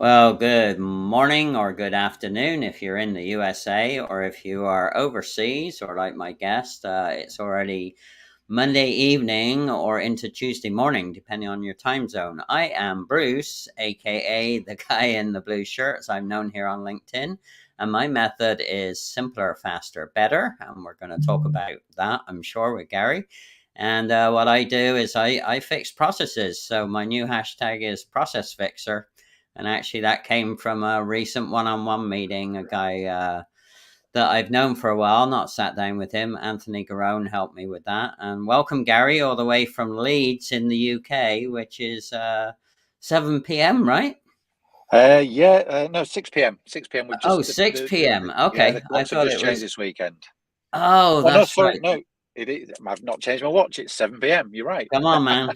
Well, good morning or good afternoon if you're in the USA, or if you are overseas, or like my guest, it's already Monday evening or into Tuesday morning, depending on your time zone. I am Bruce, aka the guy in the blue shirts. I'm known here on LinkedIn, and my method is simpler, faster, better. And we're going to talk about that, I'm sure, with Gary. And what I do is I fix processes. So my new hashtag is Process Fixer. And actually, that came from a recent one on one meeting. A guy that I've known for a while, not sat down with him, Anthony Garone, helped me with that. And welcome, Gary, all the way from Leeds in the UK, which is 7 p.m., right? No, 6 p.m. 6 p.m. We've Oh, just 6 p.m. Okay. the I clocks have thought just it changed was. this weekend. Oh, Oh no, that's sorry, right. no, it is. I've not changed my watch. It's 7 p.m. You're right. Come on, man.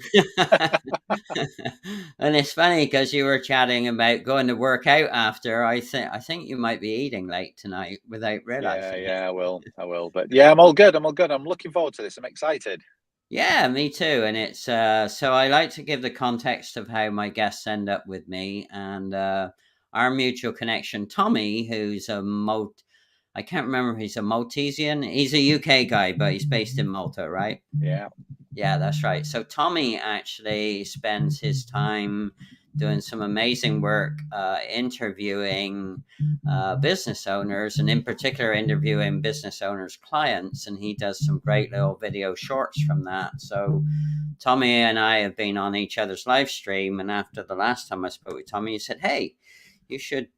And it's funny because you were chatting about going to work out after. I think you might be eating late tonight without Yeah, realizing it. yeah, I will. But yeah, I'm all good. I'm all good. I'm looking forward to this. I'm excited. Yeah, me too. And it's so I like to give the context of how my guests end up with me, and our mutual connection, Tommy, who's I can't remember if he's a Maltesian. He's a UK guy, but he's based in Malta, right? Yeah, Yeah, that's right. So Tommy actually spends his time doing some amazing work interviewing business owners, and in particular interviewing business owners' clients. And he does some great little video shorts from that. So Tommy and I have been on each other's live stream, and after the last time I spoke with Tommy, he said, "Hey, you should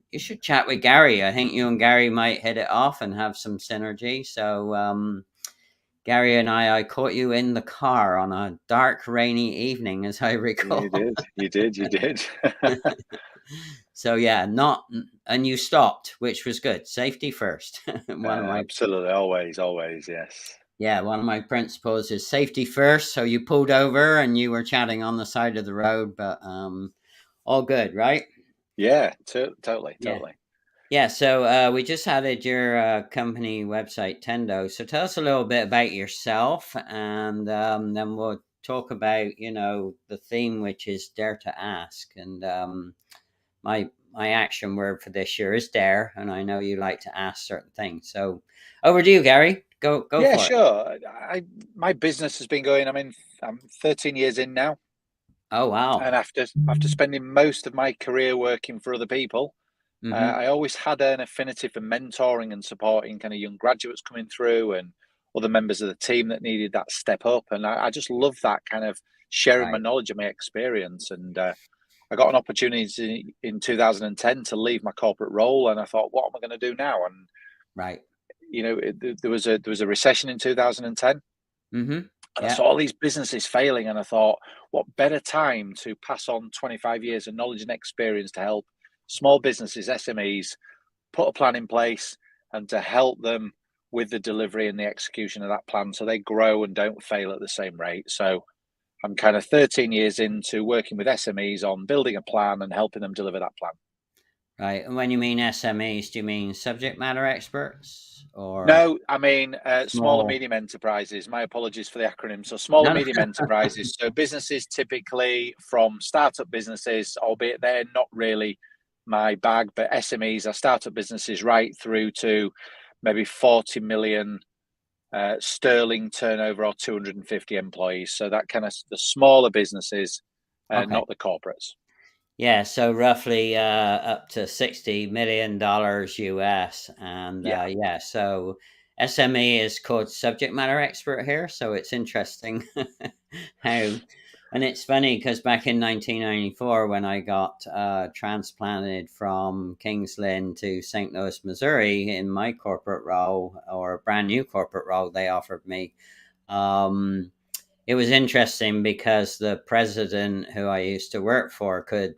chat with Gary. I think you and Gary might hit it off and have some synergy." So Gary and I caught you in the car on a dark, rainy evening, as I you recall. did. You did. You did. So yeah, not and you stopped, which was good. Safety first. one of my Absolutely. Always. Always. Yes. Yeah, one of my principles is safety first. So you pulled over and you were chatting on the side of the road, but all good, right? Yeah. Totally. Yeah. Totally. Yeah, so we just added your company website, Tendo. So tell us a little bit about yourself, and then we'll talk about, the theme, which is dare to ask. And my action word for this year is dare, and I know you like to ask certain things. So over to you, Gary. Go Yeah, for it. sure. My business has been going. I mean, I'm 13 years in now. Oh wow. And after spending most of my career working for other people, Mm-hmm. I always had an affinity for mentoring and supporting kind of young graduates coming through and other members of the team that needed that step up. And I just love that kind of sharing my Right. knowledge and my experience. And I got an opportunity in 2010 to leave my corporate role, and I thought, what am I going to do now? And Right. there was a recession in 2010. Mm-hmm. And I Yeah. saw all these businesses failing, and I thought, what better time to pass on 25 years of knowledge and experience to help small businesses, SMEs, put a plan in place and to help them with the delivery and the execution of that plan so they grow and don't fail at the same rate. So I'm kind of 13 years into working with SMEs on building a plan and helping them deliver that plan. Right. And when you mean SMEs, do you mean subject matter experts or No, I mean small and small? medium enterprises. My apologies for the acronym. So small and No, no. medium enterprises. So businesses typically from startup businesses, albeit they're not really my bag, but SMEs are startup businesses right through to maybe 40 million sterling turnover or 250 employees. So that kind of the smaller businesses, Okay. not the corporates. Yeah, so roughly up to $60 million US, and Yeah. yeah, so SME is called subject matter expert here. So it's interesting how, and it's funny because back in 1994, when I got transplanted from Kings Lynn to St. Louis, Missouri, in my corporate role, or a brand new corporate role they offered me. Um, it was interesting because the president who I used to work for could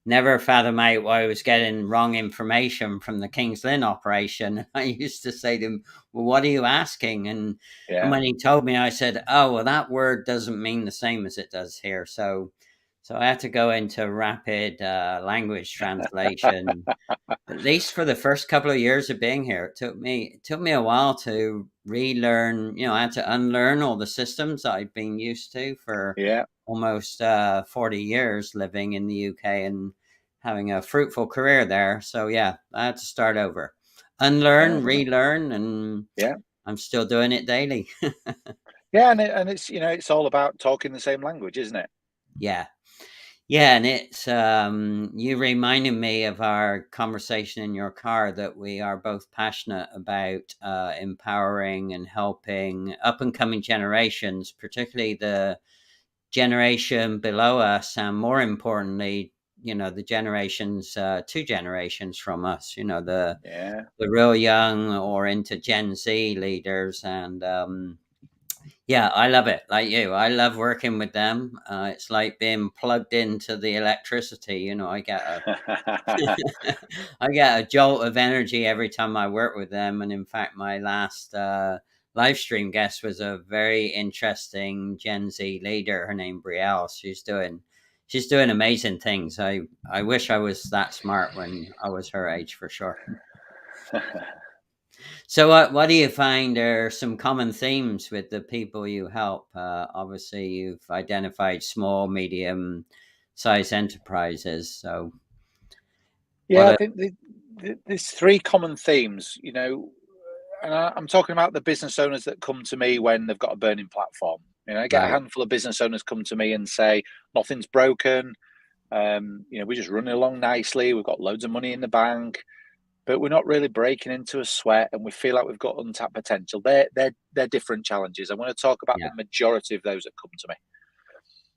never fathom out why I was getting wrong information from the Kings Lynn operation. I used to say to him, "Well, what are you asking?" And Yeah. when he told me, I said, "Oh, well, that word doesn't mean the same as it does here." So I had to go into rapid language translation, at least for the first couple of years of being here. It took me a while to relearn. I had to unlearn all the systems that I've been used to for Yeah. almost 40 years living in the UK, having a fruitful career there. So yeah, I had to start over, unlearn, relearn, and Yeah. I'm still doing it daily. Yeah, and it's it's all about talking the same language, isn't it? Yeah. Yeah, and it's you reminded me of our conversation in your car that we are both passionate about empowering and helping up and coming generations, particularly the generation below us, and more importantly, the generations, 2 generations from us. Yeah. The real young or into Gen Z leaders, and yeah, I love it. Like you, I love working with them. It's like being plugged into the electricity. I get a I get a jolt of energy every time I work with them. And in fact, my last live stream guest was a very interesting Gen Z leader. Her name Brielle. She's doing amazing things. I wish I was that smart when I was her age, for sure. So, what do you find are some common themes with the people you help? Obviously, you've identified small, medium size enterprises. So, what Yeah, I are think there's three common themes, and I'm talking about the business owners that come to me when they've got a burning platform. I get a right? handful of business owners come to me and say, nothing's broken. We're just running along nicely. We've got loads of money in the bank, but we're not really breaking into a sweat, and we feel like we've got untapped potential. They're different challenges. I want to talk about Yeah, the majority of those that come to me,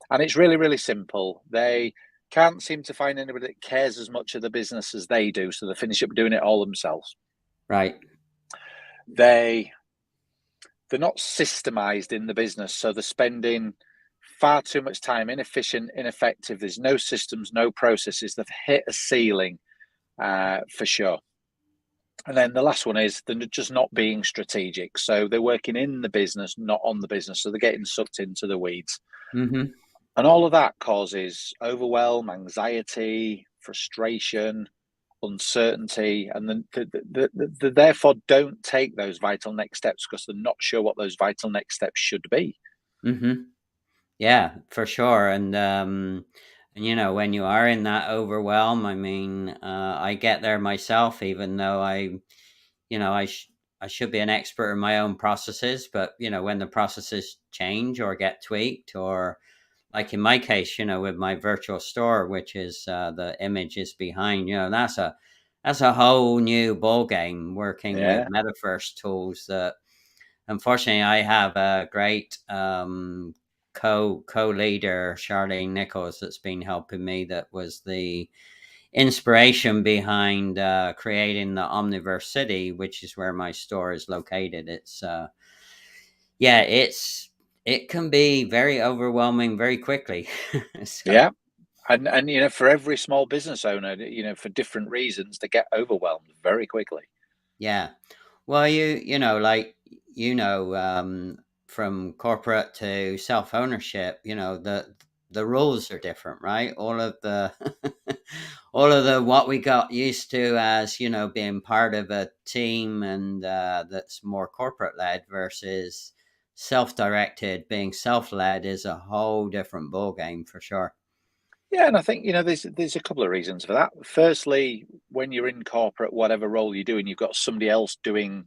and it's really, really simple. They can't seem to find anybody that cares as much of the business as they do, so they finish up doing it all themselves. right. They're not systemized in the business, so they're spending far too much time, inefficient, ineffective. There's no systems, no processes. They've hit a ceiling for sure. And then the last one is they're just not being strategic. So they're working in the business, not on the business. So they're getting sucked into the weeds. Mm-hmm. And all of that causes overwhelm, anxiety, frustration, uncertainty, and then they therefore don't take those vital next steps because they're not sure what those vital next steps should be. Mm-hmm. Yeah, for sure. And when you are in that overwhelm, I mean, I get there myself, even though I should be an expert in my own processes, but when the processes change or get tweaked, or like in my case, with my virtual store, which is the image is behind, that's a whole new ball game working with Yeah, metaverse tools that unfortunately I have a great co-leader, Charlene Nichols, that's been helping me, that was the inspiration behind creating the Omniverse City, which is where my store is located. Yeah, it can be very overwhelming very quickly. So yeah. And for every small business owner, for different reasons, they get overwhelmed very quickly. yeah, well, like from corporate to self ownership, the rules are different, right? All of the all of the what we got used to as being part of a team, and that's more corporate led versus self directed, being self led, is a whole different ball game for sure. Yeah, and I think there's a couple of reasons for that. Firstly, when you're in corporate, whatever role you're doing, you've got somebody else doing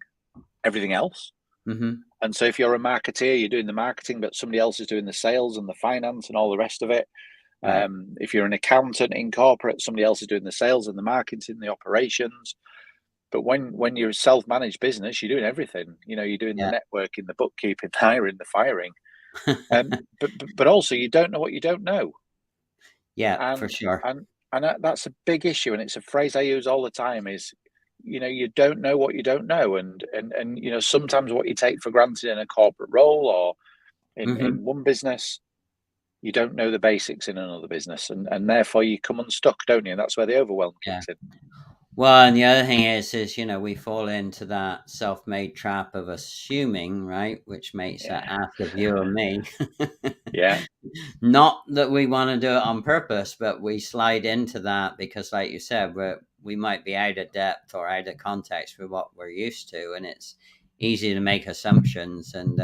everything else. Hmm. And so if you're a marketeer, you're doing the marketing, but somebody else is doing the sales and the finance and all the rest of it. Right. If you're an accountant in corporate, somebody else is doing the sales and the marketing, the operations. But when you're a self-managed business, you're doing everything. You're doing the Yeah. networking, the bookkeeping, the hiring, the firing. But also you don't know what you don't know, Yeah, for and sure. and and that's a big issue. And it's a phrase I use all the time: is you don't know what you don't know, and sometimes what you take for granted in a corporate role or Hmm. in one business, you don't know the basics in another business, and therefore you come unstuck, don't you? And that's where the overwhelm Yeah. kicks in. Well, and the other thing is we fall into that self-made trap of assuming, right, which makes an Yeah, ass of you and me. yeah, Not that we want to do it on purpose, but we slide into that because, like you said, we might be out of depth or out of context with what we're used to, and it's easy to make assumptions. And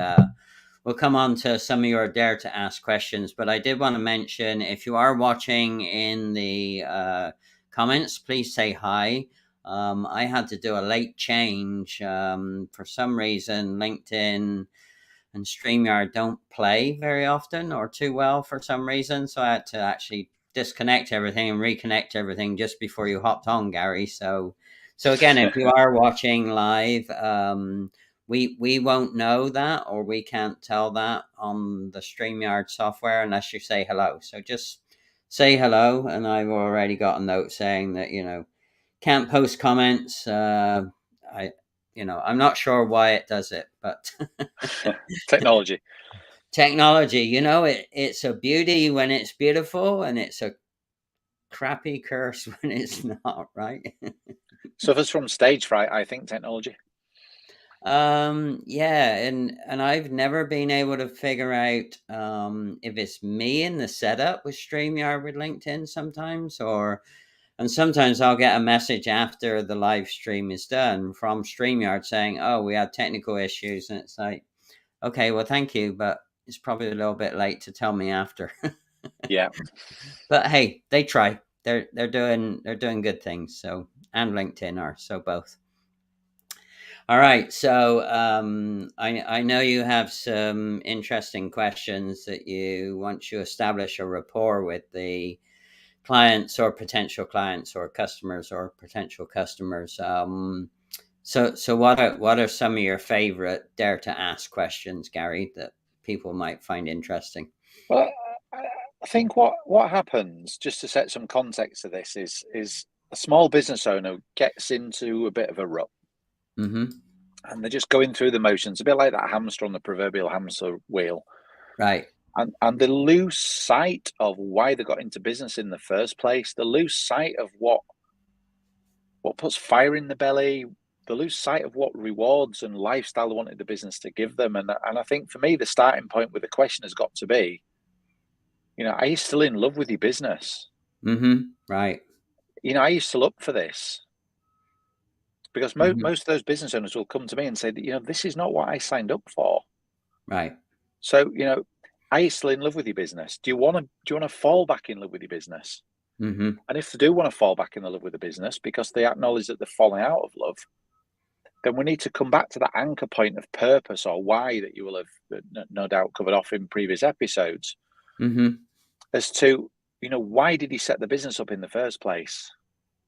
we'll come on to some of your dare to ask questions, but I did want to mention, if you are watching in the comments, please say hi. I had to do a late change. For some reason, LinkedIn and StreamYard don't play very often or too well for some reason. So I had to actually disconnect everything and reconnect everything just before you hopped on, Gary. So again, if you are watching live, we won't know that, or we can't tell that on the StreamYard software unless you say hello. So just say hello, and I've already got a note saying that can't post comments. I'm not sure why it does it, but Technology. technology, it's a beauty when it's beautiful, and it's a crappy curse when it's not, right? Suffers from stage fright, I think, technology. Yeah, and I've never been able to figure out if it's me in the setup with StreamYard with LinkedIn sometimes, and sometimes I'll get a message after the live stream is done from StreamYard saying, "Oh, we had technical issues," and it's like, okay, well, thank you, but it's probably a little bit late to tell me after. Yeah. But hey, they try. They're doing good things. So, and LinkedIn are, so both. All right. So I know you have some interesting questions that you want to establish a rapport with the clients or potential clients or customers or potential customers. So what are some of your favorite dare to ask questions, Gary, that people might find interesting? Well, I think what happens, just to set some context to this, is a small business owner gets into a bit of a rut. Mm-hmm. And they're just going through the motions, a bit like that hamster on the proverbial hamster wheel. Right. And they lose sight of why they got into business in the first place. They lose sight of what puts fire in the belly. They lose sight of what rewards and lifestyle they wanted the business to give them. And I think for me, the starting point with the question has got to be, are you still in love with your business? Mm-hmm. Right. Are you still up for this? Because Mm-hmm. most of those business owners will come to me and say that, this is not what I signed up for. Right. So, are you still in love with your business? Do you want to fall back in love with your business? Mm-hmm. And if they do want to fall back in love with the business because they acknowledge that they're falling out of love, then we need to come back to that anchor point of purpose or why that you will have no doubt covered off in previous episodes Mm-hmm. as to, why did you set the business up in the first place?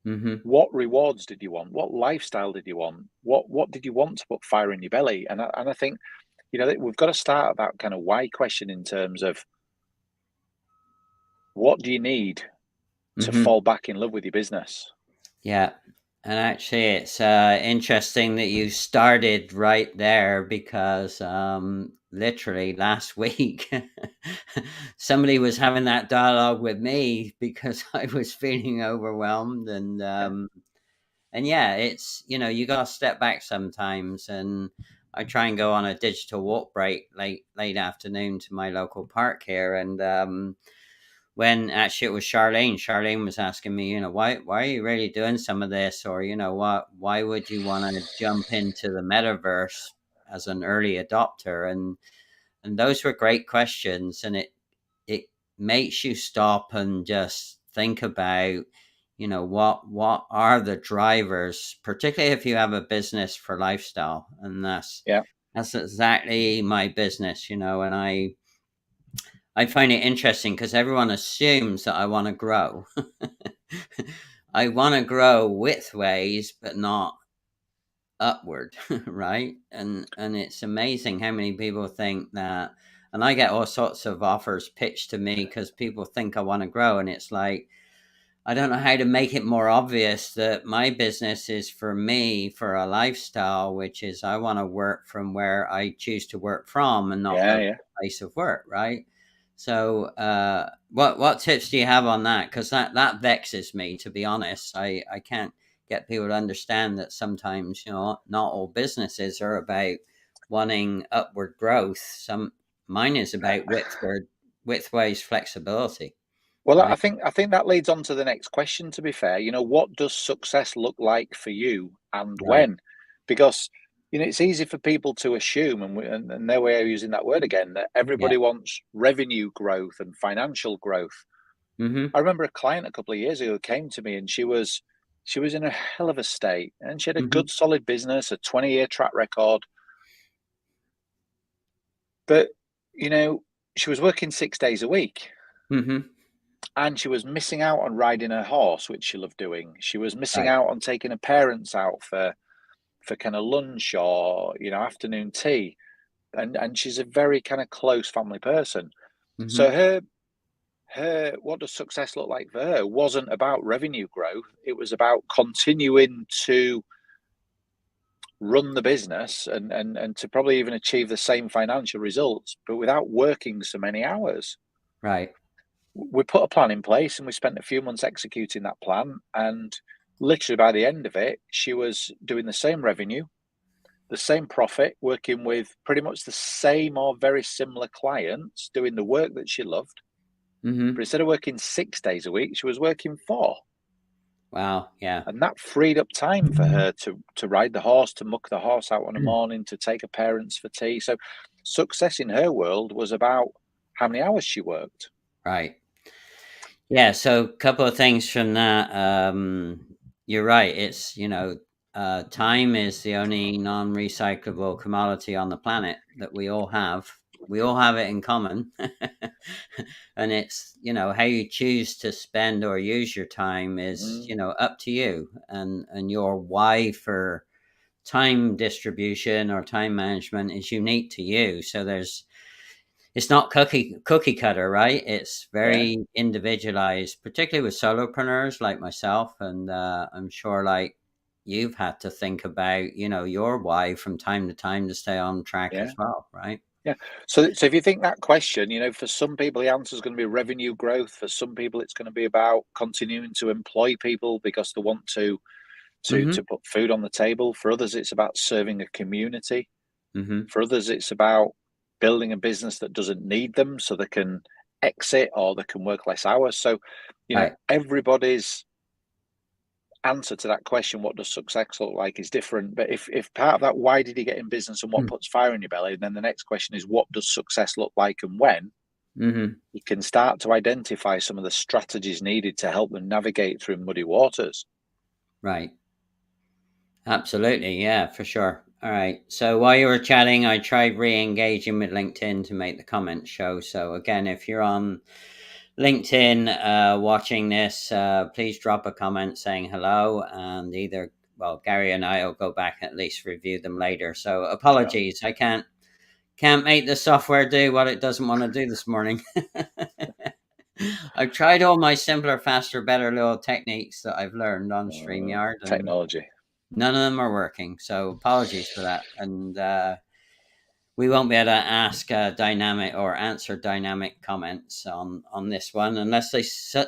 Mm-hmm. What rewards did you want? What lifestyle did you want? What did you want to put fire in your belly? And I think, we've got to start at that kind of why question in terms of what do you need to Mm-hmm. fall back in love with your business? Yeah. And actually, it's interesting that you started right there because literally last week, somebody was having that dialogue with me because I was feeling overwhelmed. And yeah, it's, you got to step back sometimes. And I try and go on a digital walk break late afternoon to my local park here. And when actually it was Charlene was asking me, why are you really doing some of this? Or, why would you want to jump into the metaverse as an early adopter? And those were great questions. And it makes you stop and just think about, what are the drivers, particularly if you have a business for lifestyle. And that's Yeah. exactly my business, and I find it interesting because everyone assumes that I want to grow. I want to grow widthways, but not upward, right? And it's amazing how many people think that. And I get all sorts of offers pitched to me because people think I want to grow, and it's like, I don't know how to make it more obvious that my business is for me, for a lifestyle, which is I want to work from where I choose to work from and not Yeah. go to Yeah. the place of work, right? So, what tips do you have on that? Because that vexes me, to be honest. I can't get people to understand that sometimes not all businesses are about wanting upward growth. Mine is about widthways flexibility, Well, I right? think I think that leads on to the next question. To be fair, what does success look like for you, and Right. when? Because it's easy for people to assume, and their way of using that word again, that Yeah. everybody wants revenue growth and financial growth. Mm-hmm. I remember a client a couple of years ago came to me, and she was in a hell of a state, and she had a Mm-hmm. good, solid business, a 20-year track record. But, you know, she was working 6 days a week, Mm-hmm. and she was missing out on riding her horse, which she loved doing. She was missing Right. out on taking her parents out for kind of lunch or, afternoon tea. And she's a very kind of close family person. Mm-hmm. So her what does success look like for her wasn't about revenue growth. It was about continuing to run the business and to probably even achieve the same financial results, but without working so many hours. Right. We put a plan in place, and we spent a few months executing that plan, and literally by the end of it, she was doing the same revenue, the same profit, working with pretty much the same or very similar clients, doing the work that she loved. But Mm-hmm. instead of working 6 days a week, she was working 4. Wow. Yeah. And that freed up time for her to ride the horse, to muck the horse out in the morning, to take her parents for tea. So success in her world was about how many hours she worked. Right. Yeah, so a couple of things from that. You're right. It's, time is the only non-recyclable commodity on the planet that we all have. We all have it in common. And it's, how you choose to spend or use your time is, Mm, up to you. And your why for time distribution or time management is unique to you. So it's not cookie cutter, right? It's yeah, very individualized, particularly with solopreneurs like myself, and I'm sure like you've had to think about, your why from time to time to stay on track yeah, as well, right? yeah. So if you think that question, for some people the answer is going to be revenue growth. For some people, it's going to be about continuing to employ people because they want to Mm-hmm. to put food on the table. For others, it's about serving a community. Mm-hmm. For others, it's about building a business that doesn't need them so they can exit or they can work less hours. So, Right. everybody's answer to that question, what does success look like, is different. But if part of that, why did you get in business and what puts fire in your belly, then the next question is, what does success look like and when? Mm-hmm. You can start to identify some of the strategies needed to help them navigate through muddy waters. Right. Absolutely. Yeah, for sure. All right. So while you were chatting, I tried re-engaging with LinkedIn to make the comments show. So again, if you're on LinkedIn watching this, please drop a comment saying hello, and either, well, Gary and I will go back and at least review them later. So Sure. apologies, I can't make the software do what it doesn't want to do this morning. I've tried all my simpler, faster, better little techniques that I've learned on StreamYard, and Technology. none of them are working. So apologies for that, and we won't be able to ask dynamic or answer dynamic comments on this one unless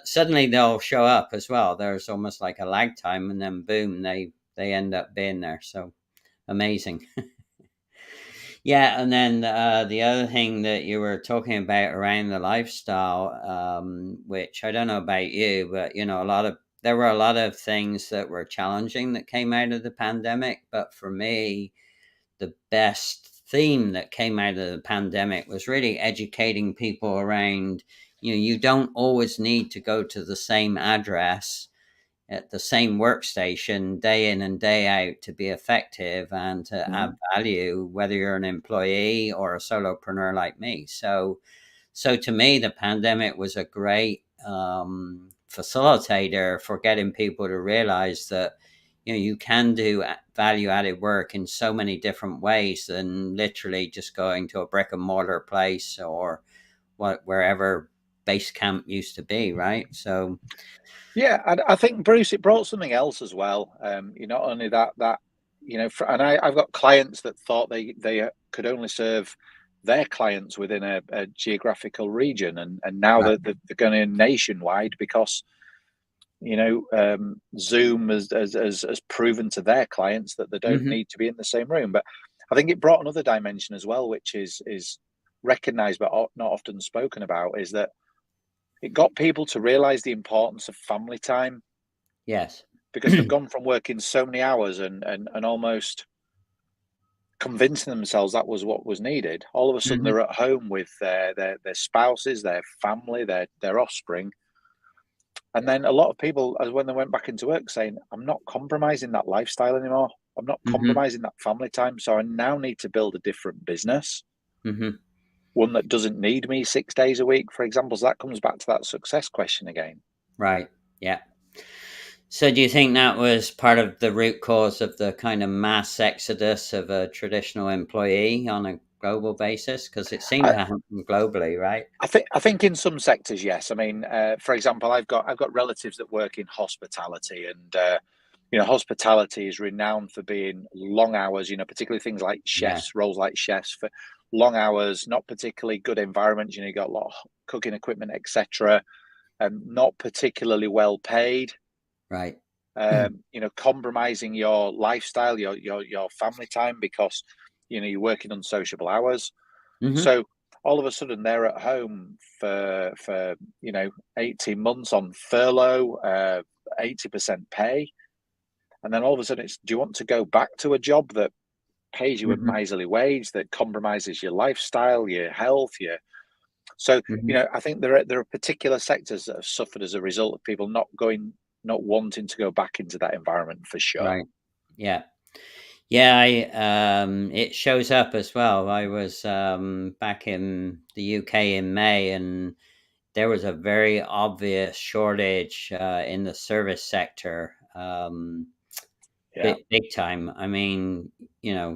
suddenly they'll show up as well. There's almost like a lag time, and then boom, they end up being there. So amazing. Yeah, and then the other thing that you were talking about around the lifestyle, which I don't know about you, but there were a lot of things that were challenging that came out of the pandemic. But for me, the best theme that came out of the pandemic was really educating people around, you don't always need to go to the same address at the same workstation day in and day out to be effective and to add Mm. value, whether you're an employee or a solopreneur like me. So to me, the pandemic was a great facilitator for getting people to realize that you can do value added work in so many different ways than literally just going to a brick and mortar place or wherever base camp used to be, right? So Yeah, I think, Bruce, it brought something else as well. Not only that and I've got clients that thought they could only serve their clients within a geographical region, and now right. they're going nationwide because Zoom has proven to their clients that they don't Hmm. need to be in the same room. But I think it brought another dimension as well, which is recognized but not often spoken about, is that it got people to realize the importance of family time, Yes. because they've gone from working so many hours and almost convincing themselves that was what was needed. All of a sudden, Hmm. they're at home with their spouses, their family, their offspring, And then a lot of people, as when they went back into work, saying, I'm not compromising that lifestyle anymore. I'm not compromising that family time. So I now need to build a different business, one that doesn't need me 6 days a week, for example. So that comes back to that success question again. Right. Yeah. So do you think that was part of the root cause of the kind of mass exodus of a traditional employee on a global basis? Because it seemed I, to happen globally, right? I think in some sectors, yes. I mean, for example, I've got relatives that work in hospitality, and hospitality is renowned for being long hours. Particularly things like Yeah. chefs, roles like chefs for long hours, not particularly good environments. You got a lot of cooking equipment, etc., and not particularly well paid. Right. Compromising your lifestyle, your family time, because you're working unsociable hours. So all of a sudden they're at home for 18 months on furlough, 80% pay, and then all of a sudden it's, do you want to go back to a job that pays you a miserly wage, that compromises your lifestyle, your health, so I think there are particular sectors that have suffered as a result of people not wanting to go back into that environment, for sure. Right. Yeah. Yeah, it shows up as well. I was back in the UK in May, and there was a very obvious shortage in the service sector, Yeah. big time. I mean,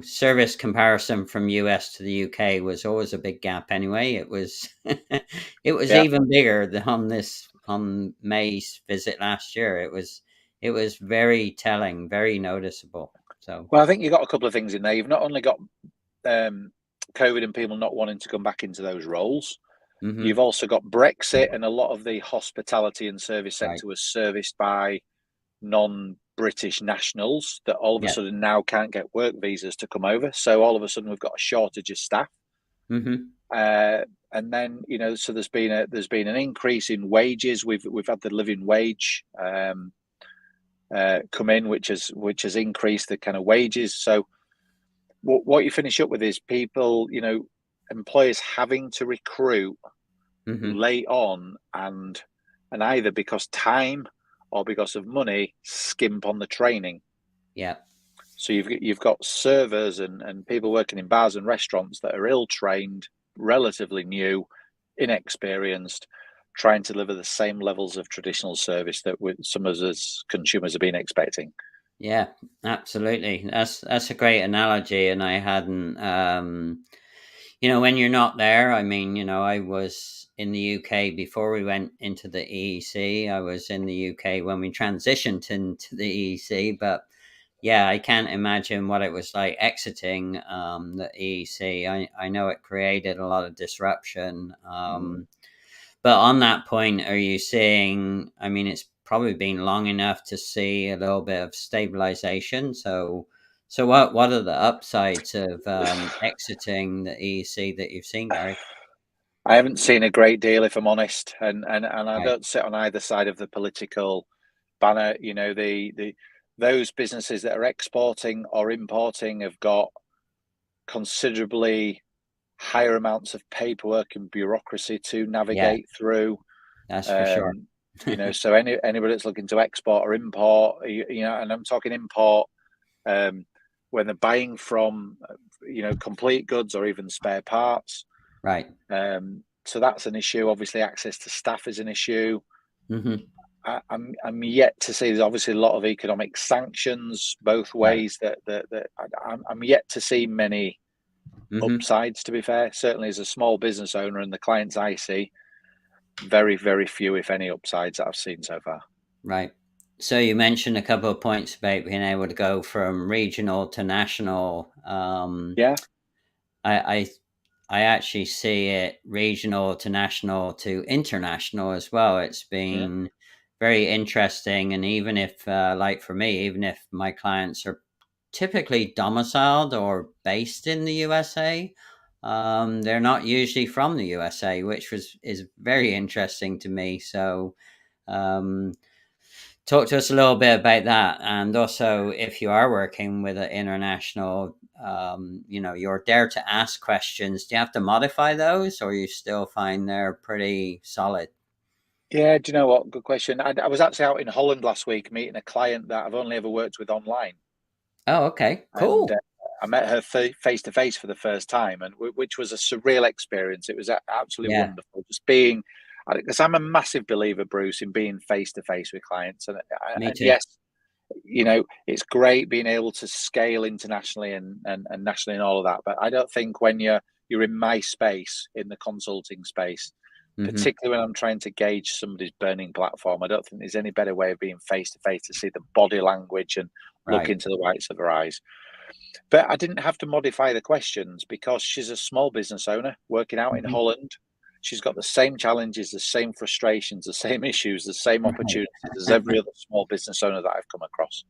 service comparison from US to the UK was always a big gap. Anyway, it was it was Yeah. even bigger on May's visit last year. It was very telling, very noticeable. So, Well, I think you've got a couple of things in there. You've not only got COVID and people not wanting to come back into those roles. You've also got Brexit, and a lot of the hospitality and service right. sector was serviced by non-British nationals that all of a Yeah. sudden now can't get work visas to come over. So all of a sudden we've got a shortage of staff. And then so there's been an increase in wages. We've had the living wage come in, which has increased the kind of wages. So what you finish up with is people, employers having to recruit late on, and either because time or because of money skimp on the training. Yeah. So you've got servers and people working in bars and restaurants that are ill trained, relatively new, inexperienced, trying to deliver the same levels of traditional service that some of us as consumers have been expecting. Yeah, absolutely. That's a great analogy, and I hadn't. When you're not there, I mean, I was in the UK before we went into the EEC. I was in the UK when we transitioned into the EEC, but yeah, I can't imagine what it was like exiting the EEC. I know it created a lot of disruption. But on that point, are you seeing? I mean, it's probably been long enough to see a little bit of stabilization. So what are the upsides of exiting the EEC that you've seen, Gary? I haven't seen a great deal, if I'm honest, and I Right. don't sit on either side of the political banner. Those businesses that are exporting or importing have got considerably higher amounts of paperwork and bureaucracy to Yeah, navigate through. that's for sure. So anybody that's looking to export or import, and I'm talking import, when they're buying from, complete goods or even spare parts. Right. So that's an issue. Obviously, access to staff is an issue. Hmm. I'm yet to see. There's obviously a lot of economic sanctions both Right. ways. That I'm yet to see many Hmm. upsides. To be fair, certainly as a small business owner and the clients I see, very very few, if any, upsides that I've seen so far. Right. So you mentioned a couple of points about being able to go from regional to national. Yeah, I, I I actually see it regional to national to international as well. It's yeah, been very interesting, and even if, like for me, even if my clients are typically domiciled or based in the USA, they're not usually from the USA, which is very interesting to me. So, um, talk to us a little bit about that, and also if you are working with an international, you're there to ask questions. Do you have to modify those, or you still find they're pretty solid? Yeah, do you know what? Good question. I was actually out in Holland last week meeting a client that I've only ever worked with online, Oh, okay, and cool. I met her face to face for the first time, and which was a surreal experience. It was absolutely Yeah, wonderful, just being, because I'm a massive believer, Bruce, in being face to face with clients, me and too. yes, you know, it's great being able to scale internationally and nationally and all of that. But I don't think when you're in my space, in the consulting space, Hmm. particularly when I'm trying to gauge somebody's burning platform, I don't think there's any better way of being face to face to see the body language and look Right. into the whites of their eyes. But I didn't have to modify the questions because she's a small business owner working out in Hmm. Holland. She's got the same challenges, the same frustrations, the same issues, the same Right. opportunities as every other small business owner that I've come across.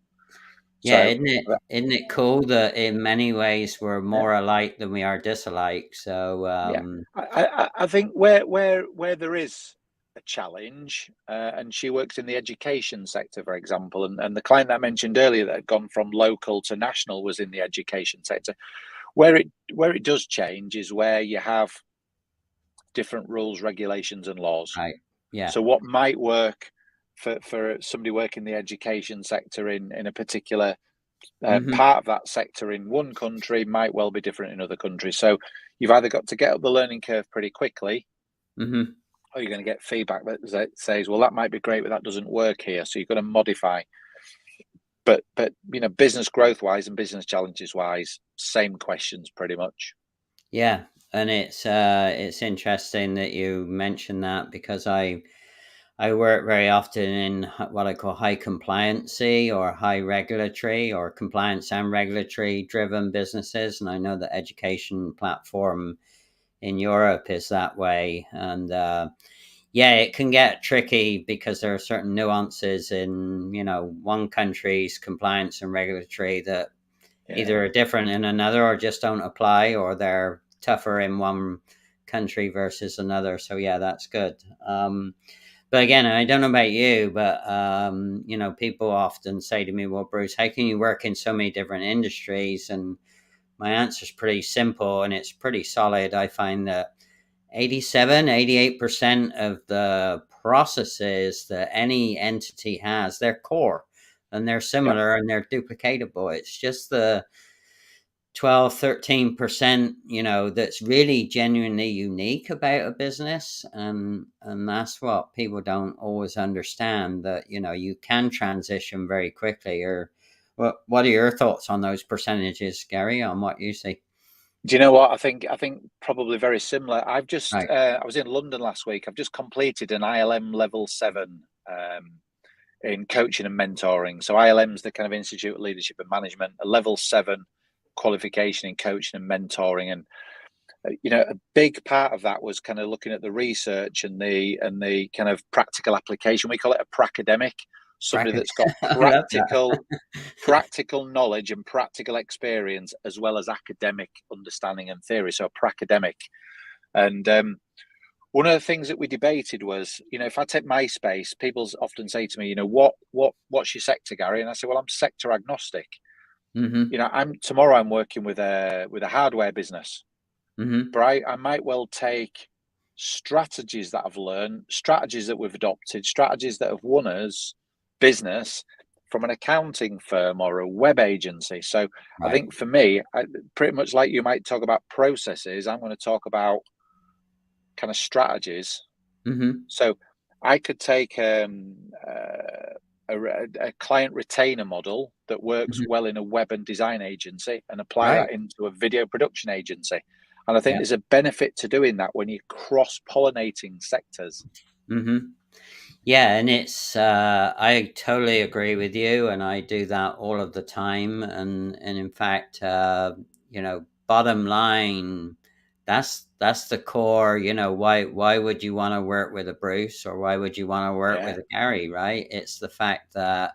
Yeah, So, isn't it cool that in many ways we're yeah, more alike than we are disalike? So yeah. I think where there is a challenge, and she works in the education sector, for example, and the client that I mentioned earlier that had gone from local to national was in the education sector. Where it does change is where you have different rules, regulations, and laws. right, yeah. So what might work for somebody working the education sector in a particular Hmm. part of that sector in one country might well be different in other countries. So you've either got to get up the learning curve pretty quickly, Hmm. or you're going to get feedback that says, "Well, that might be great, but that doesn't work here." So you've got to modify. But business growth wise and business challenges wise, same questions pretty much. Yeah, and it's interesting that you mentioned that because I work very often in what I call high compliancy or high regulatory or compliance and regulatory driven businesses, and I know the education platform in Europe is that way, and yeah, it can get tricky because there are certain nuances in one country's compliance and regulatory that Yeah. either are different in another or just don't apply, or they're tougher in one country versus another. So yeah, that's good. But again, I don't know about you, but people often say to me, "Well, Bruce, how can you work in so many different industries?" And my answer is pretty simple, and it's pretty solid. I find that 87, 88% of the processes that any entity has, they're core and they're Yeah. similar and they're duplicatable. It's just the 12, 13%, that's really genuinely unique about a business. And that's what people don't always understand, that, you can transition very quickly. Or what are your thoughts on those percentages, Gary, on what you see? Do you know what? I think probably very similar. Right. I was in London last week. I've just completed an ILM level 7 in coaching and mentoring. So ILM is the kind of Institute of Leadership and Management, a level 7 qualification in coaching and mentoring. And a big part of that was kind of looking at the research and the kind of practical application. We call it a pracademic, somebody Bracket. that's got I love that. practical knowledge and practical experience as well as academic understanding and theory. So pracademic. And one of the things that we debated was, if I take my space, people often say to me, what's your sector, Gary? And I say, well, I'm sector agnostic. Hmm. I'm working with a hardware business, Hmm. but I might well take strategies that I've learned, strategies that we've adopted, strategies that have won us business from an accounting firm or a web agency. So I Right. think for me, pretty much like you might talk about processes, I'm going to talk about kind of strategies. Hmm. So I could take a client retainer model that works Hmm. well in a web and design agency and apply Right. that into a video production agency. And I think Yeah. there's a benefit to doing that when you're cross pollinating sectors. Hmm. Yeah, and I totally agree with you, and I do that all of the time. And in fact, bottom line, that's the core. Why would you want to work with a Bruce, or why would you want to work Yeah. with a Gary? Right? It's the fact that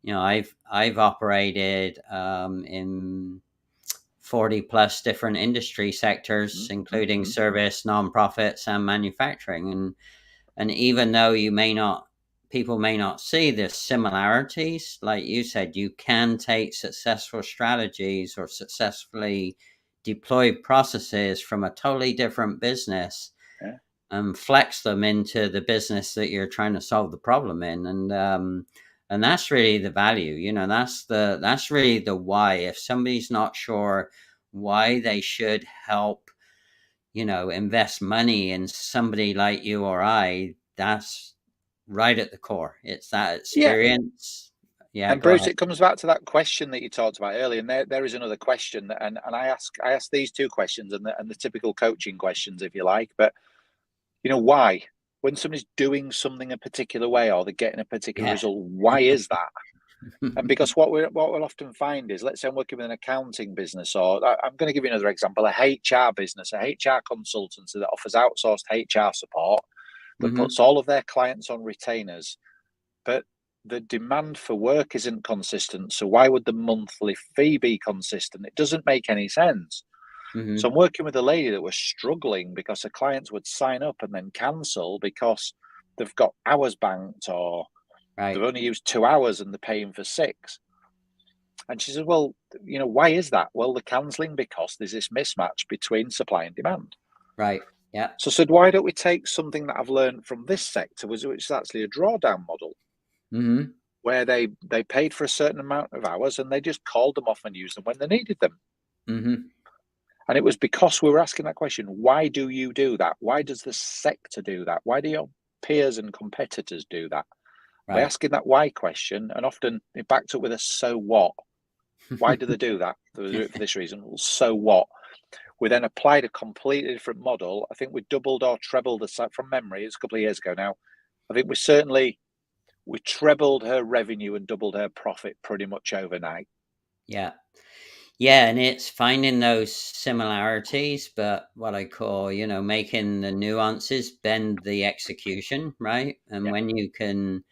I've operated in 40 plus different industry sectors, including Mm-hmm. service, nonprofits, and manufacturing. And even though people may not see the similarities, like you said, you can take successful strategies or successfully deployed processes from a totally different business Yeah. and flex them into the business that you're trying to solve the problem in. And that's really the value, that's really the why. If somebody's not sure why they should help, invest money in somebody like you or I, that's right at the core. It's that Yeah. experience. Yeah, And go Bruce, ahead. it comes back to that question that you talked about earlier, and there is another question, and I ask these two questions and the typical coaching questions, if you like, but why? When somebody's doing something a particular way or they're getting a particular Yeah. result, why is that? And because what we'll often find is, let's say I'm working with an accounting business, or I'm going to give you another example, a HR business, a HR consultancy that offers outsourced HR support, that Hmm. puts all of their clients on retainers, but the demand for work isn't consistent. So why would the monthly fee be consistent? It doesn't make any sense. So Hmm. I'm working with a lady that was struggling because her clients would sign up and then cancel because they've got hours banked, or they've Right. only used 2 hours and they're paying for 6. And she said, well, why is that? Well, they're cancelling because there's this mismatch between supply and demand. Right. Yeah. So I said, why don't we take something that I've learned from this sector, which is actually a drawdown model, Hmm. where they paid for a certain amount of hours and they just called them off and used them when they needed them. Hmm. And it was because we were asking that question, why do you do that? Why does the sector do that? Why do your peers and competitors do that? By Right. asking that why question, and often it backed up with a so what. Why do they do that? They do it for this reason. Well, so what? We then applied a completely different model. I think we doubled or trebled the site from memory. It's a couple of years ago now. I think we trebled her revenue and doubled her profit pretty much overnight. Yeah. Yeah, and it's finding those similarities, but what I call, making the nuances bend the execution, right? And Yeah, when you can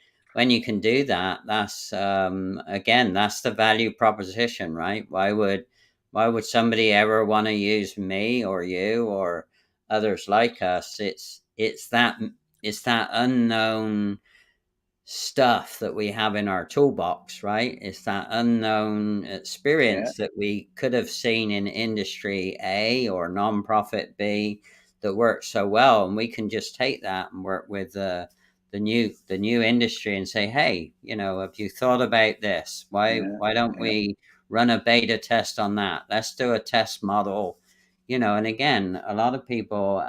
do that, that's again, that's the value proposition, right? Why would somebody ever want to use me or you or others like us? It's that unknown stuff that we have in our toolbox, right? It's that unknown yeah, experience that we could have seen in industry A or nonprofit B that works so well, and we can just take that and work with the new industry and say, hey, have you thought about this? Why yeah, why don't yeah, we run a beta test on that? Let's do a test model, and again, a lot of people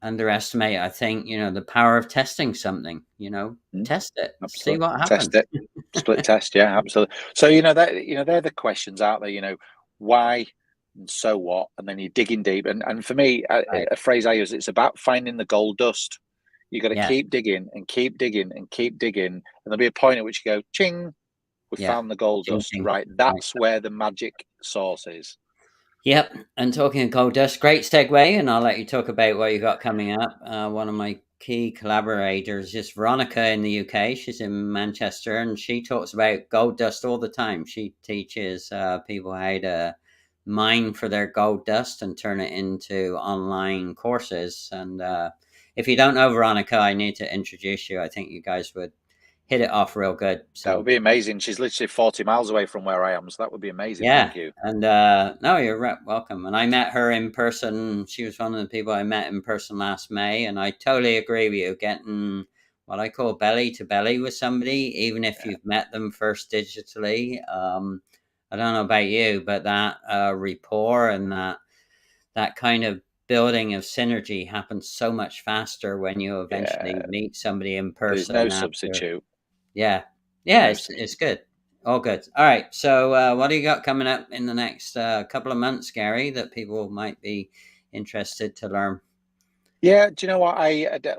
underestimate, I think, the power of testing something, mm, test it, see absolutely. what Test happens. it, split test. Yeah, absolutely. So they're the questions out there. Why and so what, and then you're digging deep. And for me, Right. a phrase I use, it's about finding the gold dust. You got to Yeah. keep digging and keep digging and keep digging, and there'll be a point at which you go, ching, we Yeah. found the gold Ching, dust. ching. Right, Right. that's where the magic source is. Yep. And talking of gold dust, great segue. And I'll let you talk about what you got coming up. One of my key collaborators is Veronica in the UK. She's in Manchester, and she talks about gold dust all the time. She teaches people how to mine for their gold dust and turn it into online courses. And if you don't know Veronica, I need to introduce you. I think you guys would hit it off real good. That would So be amazing. She's literally 40 miles away from where I am, so that would be amazing. yeah, Thank you. and no, you're welcome. And I met her in person. She was one of the people I met in person last May, and I totally agree with you. Getting what I call belly to belly with somebody, even if Yeah, you've met them first digitally. I don't know about you, but that rapport and that kind of building of synergy happens so much faster when you eventually yeah. meet somebody in There's no person after. substitute. Yeah. Yeah, No it's substitute. good. All good. All right. So, what do you got coming up in the next couple of months, Gary, that people might be interested to learn? Yeah, do you know what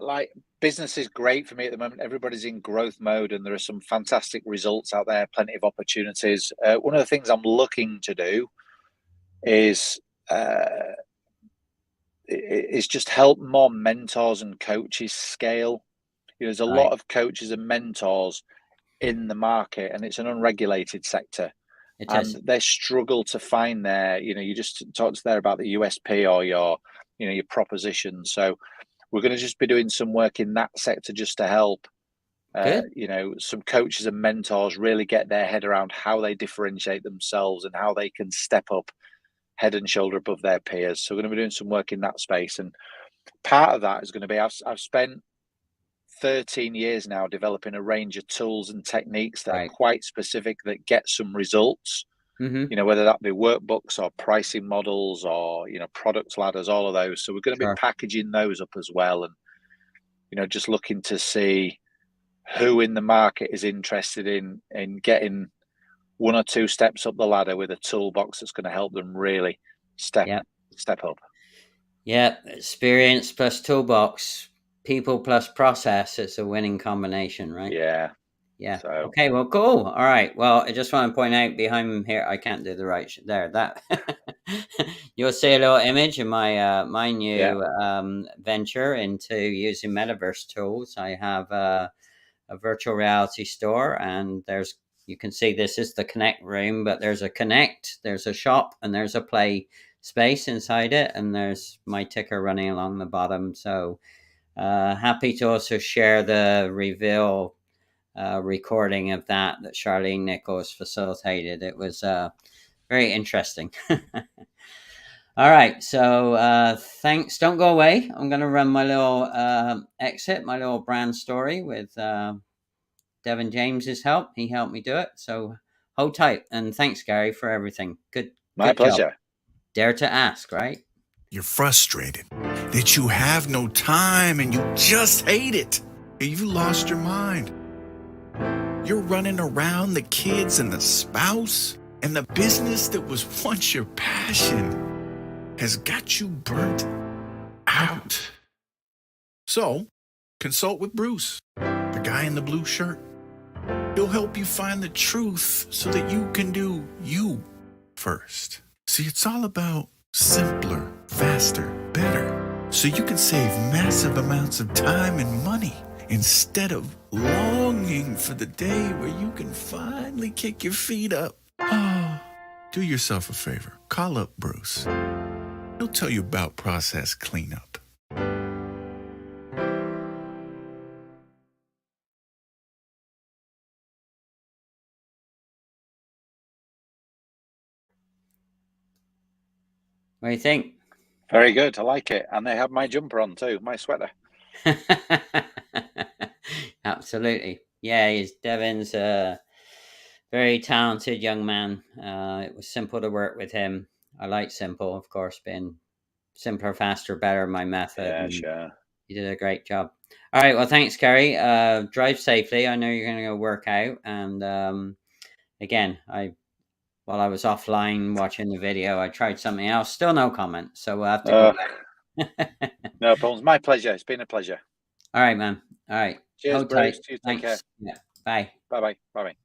like? Business is great for me at the moment. Everybody's in growth mode, and there are some fantastic results out there. Plenty of opportunities. One of the things I'm looking to do is uh, is just help more mentors and coaches scale. There's a lot Right. of coaches and mentors in the market, and it's an unregulated sector, It and is. they struggle to find their. You just talked there about the USP or your proposition. So we're going to just be doing some work in that sector just to help Good. some coaches and mentors really get their head around how they differentiate themselves and how they can step up head and shoulder above their peers. So we're going to be doing some work in that space. And part of that is going to be I've spent 13 years now developing a range of tools and techniques that are quite specific, that get some results. Mm-hmm. Whether that be workbooks or pricing models or product ladders, all of those. So we're going to be packaging those up as well, and just looking to see who in the market is interested in getting one or two steps up the ladder with a toolbox that's going to help them really step up. Yeah, experience plus toolbox, people plus process. It's a winning combination, right? Yeah. Yeah. So. Okay. Well, cool. All right. Well, I just want to point out behind here, I can't do the right there. That you'll see a little image of my new venture into using metaverse tools. I have a virtual reality store, and you can see this is the Connect room, but there's a Connect, there's a shop, and there's a play space inside it, and there's my ticker running along the bottom. So happy to also share the reveal recording of that Charlene Nichols facilitated. It was very interesting. All right, so thanks. Don't go away. I'm going to run my little exit, my little brand story with Devin James's help. He helped me do it. So hold tight, and thanks, Gary, for everything. My pleasure. Job. Dare to ask, right? You're frustrated that you have no time and you just hate it. You lost your mind. You're running around the kids and the spouse, and the business that was once your passion has got you burnt out. So, consult with Bruce, the guy in the blue shirt. He'll help you find the truth so that you can do you first. See, it's all about simpler, faster, better, so you can save massive amounts of time and money instead of longing for the day where you can finally kick your feet up. Do yourself a favor. Call up Bruce. He'll tell you about process cleanup. What do you think? Very good. I like it. And they have my jumper on too, my sweater. Absolutely. Yeah, Devin's a very talented young man. It was simple to work with him. I like simple, of course, being simpler, faster, better, my method. Yeah, sure. You did a great job. All right. Well, thanks, Gary. Drive safely. I know you're going to go work out. And again, while I was offline watching the video, I tried something else. Still no comment. So we'll have to go back. No problems. My pleasure. It's been a pleasure. All right, man. All right. Cheers, Bruce. You take care. Yeah. Bye. Bye-bye. Bye-bye.